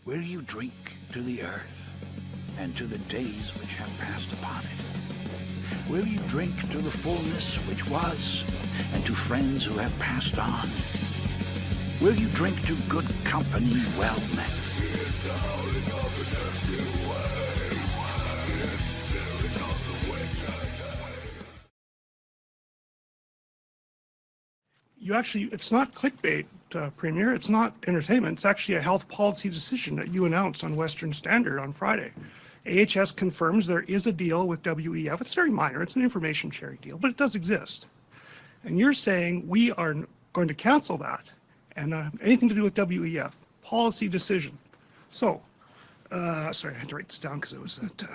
Will you drink to the earth and to the days which have passed upon it? Will you drink to the fullness which was and to friends who have passed on? Will you drink to good company well met? It's not clickbait, Premier. It's not entertainment. It's actually a health policy decision that you announced on Western Standard on Friday. AHS confirms there is a deal with WEF. It's very minor. It's an information sharing deal, but it does exist. And you're saying we are going to cancel that and not have anything to do with WEF. Policy decision. So, sorry, I had to write this down because it was that.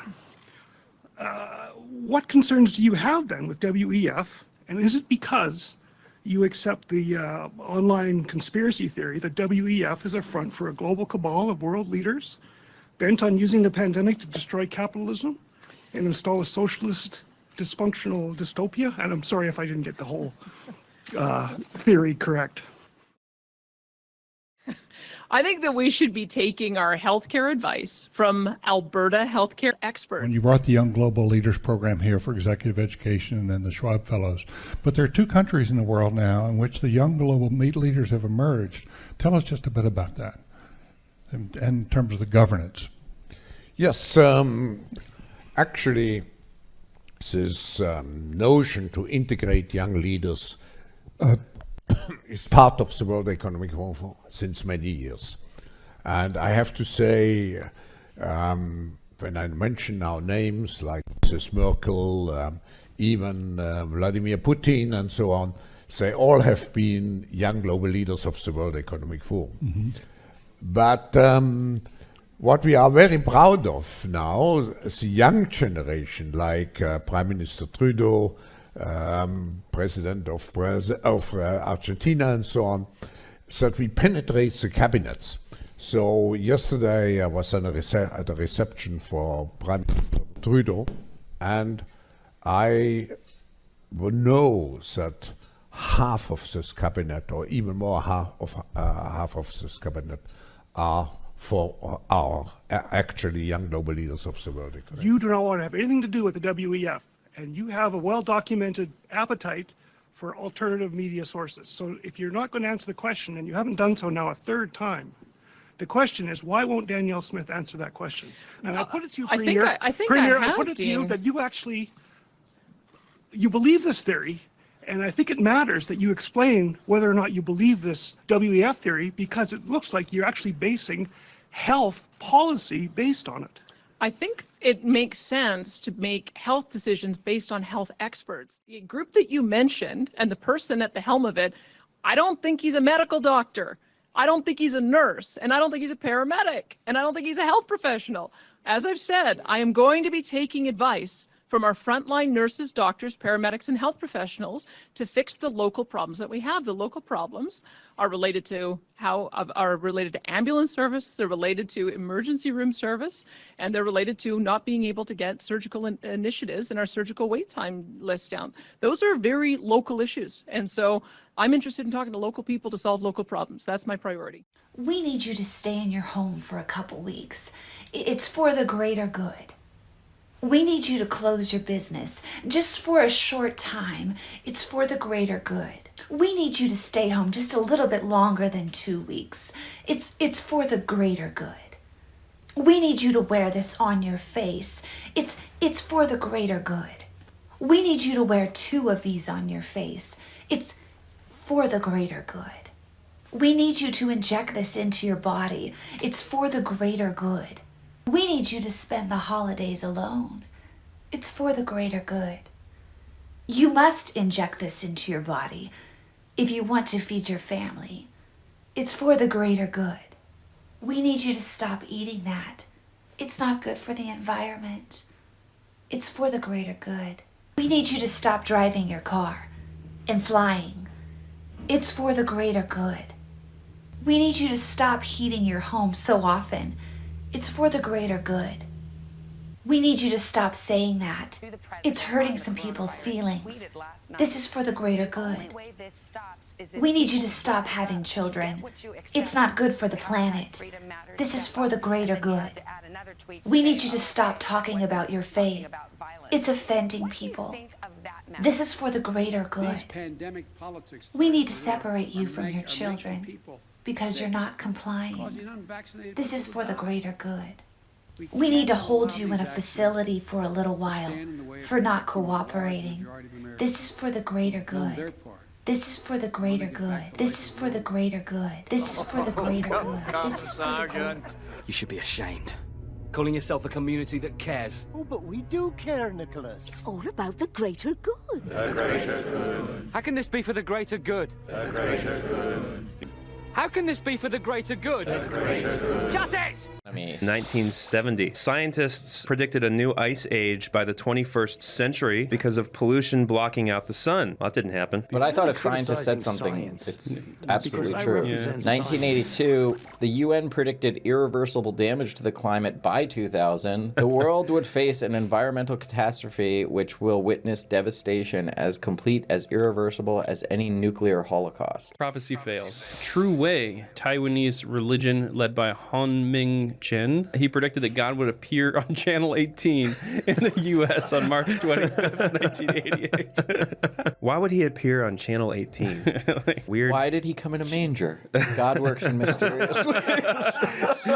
What concerns do you have then with WEF? And is it because you accept the online conspiracy theory that WEF is a front for a global cabal of world leaders bent on using the pandemic to destroy capitalism and install a socialist dysfunctional dystopia? And I'm sorry if I didn't get the whole theory correct. I think that we should be taking our healthcare advice from Alberta healthcare experts. When you brought the Young Global Leaders Program here for executive education and the Schwab Fellows, but there are two countries in the world now in which the young global leaders have emerged. Tell us just a bit about that in terms of the governance. Yes, actually, this notion to integrate young leaders is part of the World Economic Forum since many years. And I have to say, when I mention now names like Mrs. Merkel, even Vladimir Putin and so on, they all have been young global leaders of the World Economic Forum. Mm-hmm. But what we are very proud of now, the young generation, like Prime Minister Trudeau, President of Argentina and so on, that we penetrate the cabinets. So yesterday I was at a reception for Prime Minister Trudeau, and I know that half of this cabinet, or even more half of this cabinet, are actually young global leaders of the world economy. You do not want to have anything to do with the WEF. And you have a well-documented appetite for alternative media sources. So if you're not going to answer the question, and you haven't done so now a third time, the question is, why won't Danielle Smith answer that question? And I put it to you, Premier. I put it to you that you believe this theory, and I think it matters that you explain whether or not you believe this WEF theory, because it looks like you're actually basing health policy based on it. I think it makes sense to make health decisions based on health experts. The group that you mentioned and the person at the helm of it, I don't think he's a medical doctor. I don't think he's a nurse, and I don't think he's a paramedic, and I don't think he's a health professional. As I've said, I am going to be taking advice from our frontline nurses, doctors, paramedics, and health professionals to fix the local problems that we have. The local problems are related to ambulance service, they're related to emergency room service, and they're related to not being able to get surgical initiatives and our surgical wait time list down. Those are very local issues. And so I'm interested in talking to local people to solve local problems. That's my priority. We need you to stay in your home for a couple weeks. It's for the greater good. We need you to close your business just for a short time. It's for the greater good. We need you to stay home just a little bit longer than 2 weeks. It's for the greater good. We need you to wear this on your face. It's for the greater good. We need you to wear 2 of these on your face. It's for the greater good. We need you to inject this into your body. It's for the greater good. We need you to spend the holidays alone. It's for the greater good. You must inject this into your body if you want to feed your family. It's for the greater good. We need you to stop eating that. It's not good for the environment. It's for the greater good. We need you to stop driving your car and flying. It's for the greater good. We need you to stop heating your home so often. It's for the greater good. We need you to stop saying that. It's hurting some people's feelings. This is for the greater good. We need you to stop having children. It's not good for the planet. This is for the greater good. We need you to stop talking about your faith. It's offending people. This is for the greater good. We need to separate you from your children because you're not complying. This is for the greater good. We need to hold you in a facility for a little while for not cooperating. This is for the greater good. This is for the greater good. This is for the greater good. This is for the greater good. This is for the greater good. You should be ashamed. Calling yourself a community that cares. Oh, but we do care, Nicholas. It's all about the greater good. The greater good. How can this be for the greater good? The greater good. How can this be for the greater good? The greater good. Shut it! 1970. Scientists predicted a new ice age by the 21st century because of pollution blocking out the sun. Well, that didn't happen. But I thought if scientists said something, it's absolutely true. 1982, the UN predicted irreversible damage to the climate by 2000. The world would face an environmental catastrophe which will witness devastation as complete, as irreversible as any nuclear holocaust. Prophecy failed. True Way, Taiwanese religion led by Han Ming Chen. He predicted that God would appear on Channel 18 in the U.S. on March 25th, 1988. Why would he appear on Channel 18? Weird. Why did he come in a manger? God works in mysterious ways.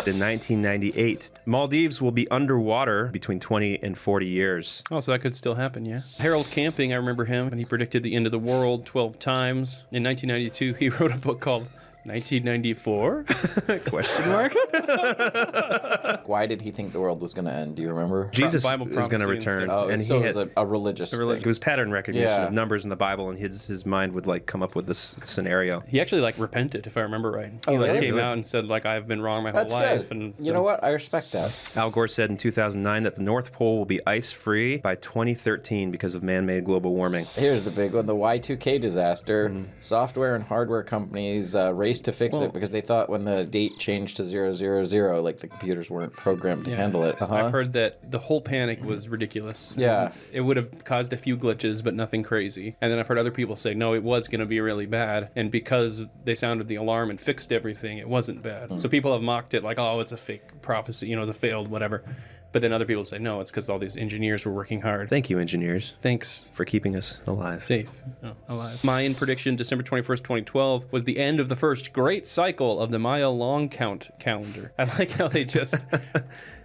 In 1998, Maldives will be underwater between 20 and 40 years. Oh, so that could still happen, yeah. Harold Camping, I remember him, and he predicted the end of the world 12 times. In 1992, he wrote a book called 1994? Question mark? Why did he think the world was going to end? Do you remember? Jesus Bible is going to return. Oh, and so he it was a religious thing. It was pattern recognition Yeah. of numbers in the Bible, and his mind would like come up with this scenario. He actually like repented, if I remember right. Oh, He like really? came out and said like I've been wrong my whole That's life. good. And You know what? I respect that. Al Gore said in 2009 that the North Pole will be ice-free by 2013 because of man-made global warming. Here's the big one, the Y2K disaster. Software and hardware companies raced to fix it because they thought when the date changed to 000, like the computers weren't programmed to handle it. I've heard that the whole panic was ridiculous. Yeah. It would have caused a few glitches, but nothing crazy. And then I've heard other people say, no, it was going to be really bad. And because they sounded the alarm and fixed everything, it wasn't bad. So people have mocked it like, oh, it's a fake prophecy, it's a failed whatever. But then other people say, no, it's because all these engineers were working hard. Thank you, engineers. Thanks. For keeping us alive. Safe. Alive. Mayan prediction, December 21st, 2012, was the end of the first great cycle of the Maya long count calendar. I like how they just...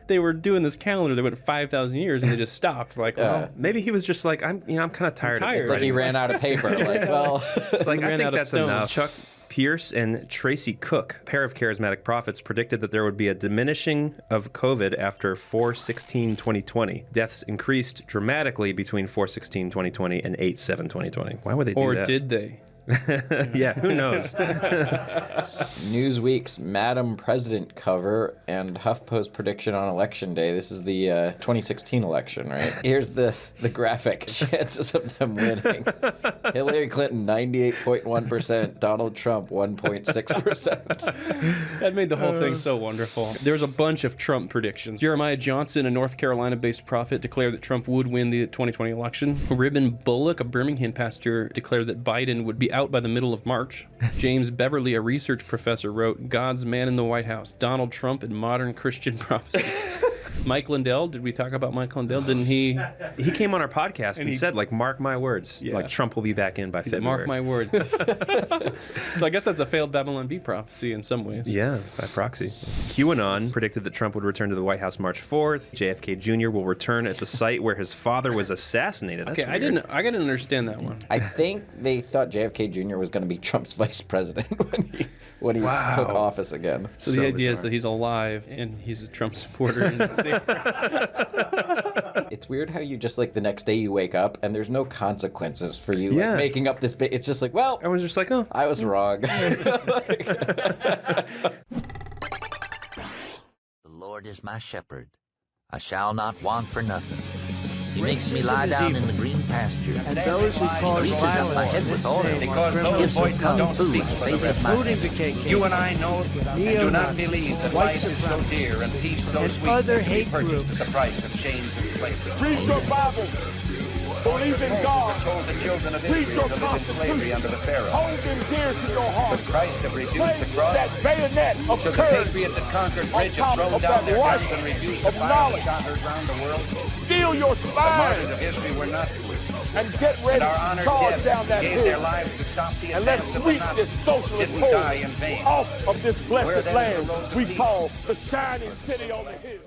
they were doing this calendar that went 5,000 years and they just stopped. Like, well, maybe he was just like, I'm kind of tired. It's like he ran out of paper. Like, well, it's like I ran think out of that's stone. enough. Chuck Pierce and Tracy Cook, a pair of charismatic prophets, predicted that there would be a diminishing of COVID after 4/16/2020. Deaths increased dramatically between 4/16/2020 and 8/7/2020. Why would they do or that? did they? Yeah, who knows? Newsweek's Madam President cover and HuffPost prediction on election day. This is the 2016 election, right? Here's the graphic. Chances of them winning. Hillary Clinton, 98.1%. Donald Trump, 1.6%. That made the whole thing so wonderful. There's a bunch of Trump predictions. Jeremiah Johnson, a North Carolina-based prophet, declared that Trump would win the 2020 election. Ribbon Bullock, a Birmingham pastor, declared that Biden would be out by the middle of March. James Beverly, a research professor, wrote, God's Man in the White House, Donald Trump and Modern Christian Prophecy. Mike Lindell, did we talk about Mike Lindell? Didn't he? He came on our podcast and he said, like, mark my words. Yeah. Like, Trump will be back in by February. Mark my word. So I guess that's a failed Babylon Bee prophecy in some ways. Yeah, by proxy. QAnon predicted that Trump would return to the White House March 4th. JFK Jr. will return at the site where his father was assassinated. That's Okay, weird. I didn't understand that one. I think they thought JFK Jr. was going to be Trump's vice president when he took office again. So the idea is that he's alive and he's a Trump supporter in the state. It's weird how you just like the next day you wake up and there's no consequences for you Yeah. like, making up this bit. It's just like, well, I was just like, oh. I was wrong. The Lord is my shepherd. I shall not want for nothing. He makes me lie down in the green pasture. And those who cause Reaches up my head with oil. because Gives me kung fu in the face of my including the KKK, You and I know and do not believe that white life is so dear and peace so and sweet other that we hate purchase groups. at the price of chains and slavery. Read your Bible. Believe in God. Told the children of Read Israel your to live in slavery Constitution. under the Pharaoh. Hold them dear to your heart. But Christ have reduced Place the cross that bayonet of to the courage patriot that conquered on bridge and top thrown of down that their guns rifle and reduced the of fire knowledge. that conquered around the world. Steel your The martyrs spine of history were not foolish. and get ready And our to honored charge dead down that gave their hill. lives to stop the And let's advance of the sweep this Nazis. socialist Didn't die hole in vain. off of this Where blessed then is the land road to we peace? call the shining city on the hill.